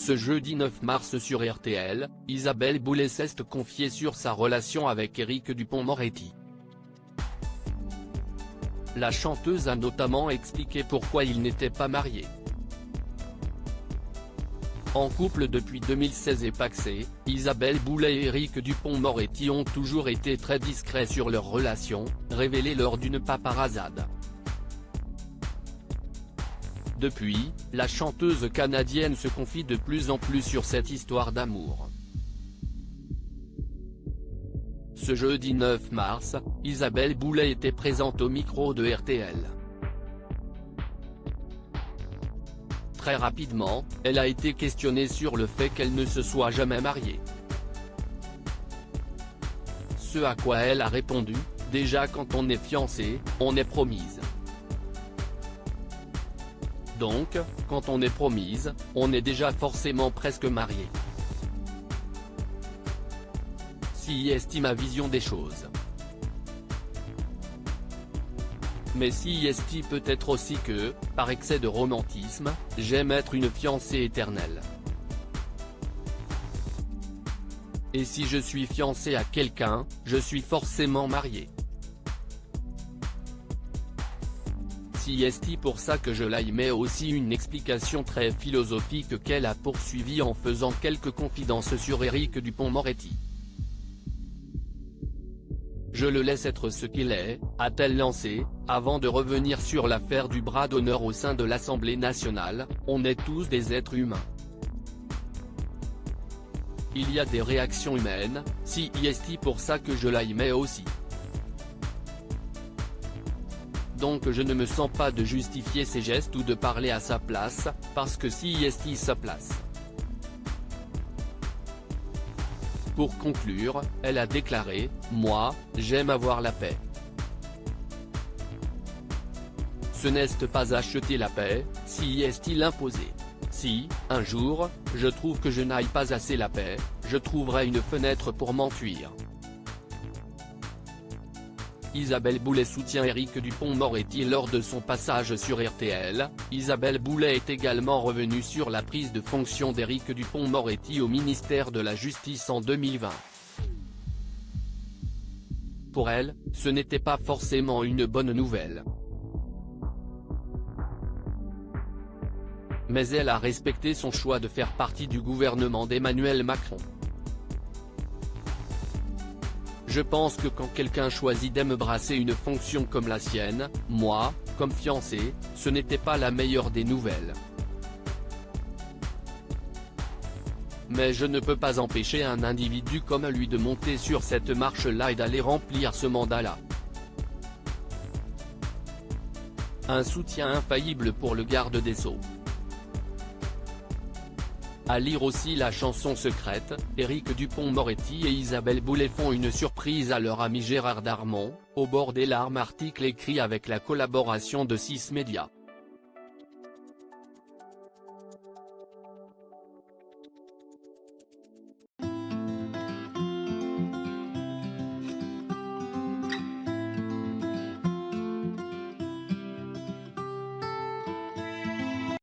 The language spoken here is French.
Ce jeudi 9 mars sur RTL, Isabelle Boulay s'est confiée sur sa relation avec Éric Dupond-Moretti. La chanteuse a notamment expliqué pourquoi ils n'étaient pas mariés. En couple depuis 2016 et pacsés, Isabelle Boulay et Éric Dupond-Moretti ont toujours été très discrets sur leur relation, révélée lors d'une paparazade. Depuis, la chanteuse canadienne se confie de plus en plus sur cette histoire d'amour. Ce jeudi 9 mars, Isabelle Boulay était présente au micro de RTL. Très rapidement, elle a été questionnée sur le fait qu'elle ne se soit jamais mariée. Ce à quoi elle a répondu: « Déjà quand on est fiancé, on est promise. Donc, quand on est promise, on est déjà forcément presque marié. » Si est ma vision des choses. Mais si est peut-être aussi que, par excès de romantisme, j'aime être une fiancée éternelle. Et si je suis fiancée à quelqu'un, je suis forcément mariée. Si est pour ça que je l'aime, mais aussi une explication très philosophique qu'elle a poursuivie en faisant quelques confidences sur Éric Dupond-Moretti. Je le laisse être ce qu'il est, a-t-elle lancé, avant de revenir sur l'affaire du bras d'honneur au sein de l'Assemblée nationale. On est tous des êtres humains. Il y a des réactions humaines, si est pour ça que je l'aimais aussi. Donc je ne me sens pas de justifier ses gestes ou de parler à sa place, parce que si est sa place. Pour conclure, elle a déclaré: « Moi, j'aime avoir la paix. Ce n'est pas acheter la paix, si est l'imposer. Si, un jour, je trouve que je n'aille pas assez la paix, je trouverai une fenêtre pour m'enfuir. » Isabelle Boulay soutient Éric Dupond-Moretti lors de son passage sur RTL. Isabelle Boulay est également revenue sur la prise de fonction d'Éric Dupond-Moretti au ministère de la Justice en 2020. Pour elle, ce n'était pas forcément une bonne nouvelle. Mais elle a respecté son choix de faire partie du gouvernement d'Emmanuel Macron. Je pense que quand quelqu'un choisit d'embrasser une fonction comme la sienne, moi, comme fiancé, ce n'était pas la meilleure des nouvelles. Mais je ne peux pas empêcher un individu comme lui de monter sur cette marche-là et d'aller remplir ce mandat-là. Un soutien infaillible pour le garde des Sceaux. À lire aussi la chanson secrète, Éric Dupond-Moretti et Isabelle Boulay font une surprise à leur ami Gérard Darmon, au bord des larmes. Article écrit avec la collaboration de 6 médias.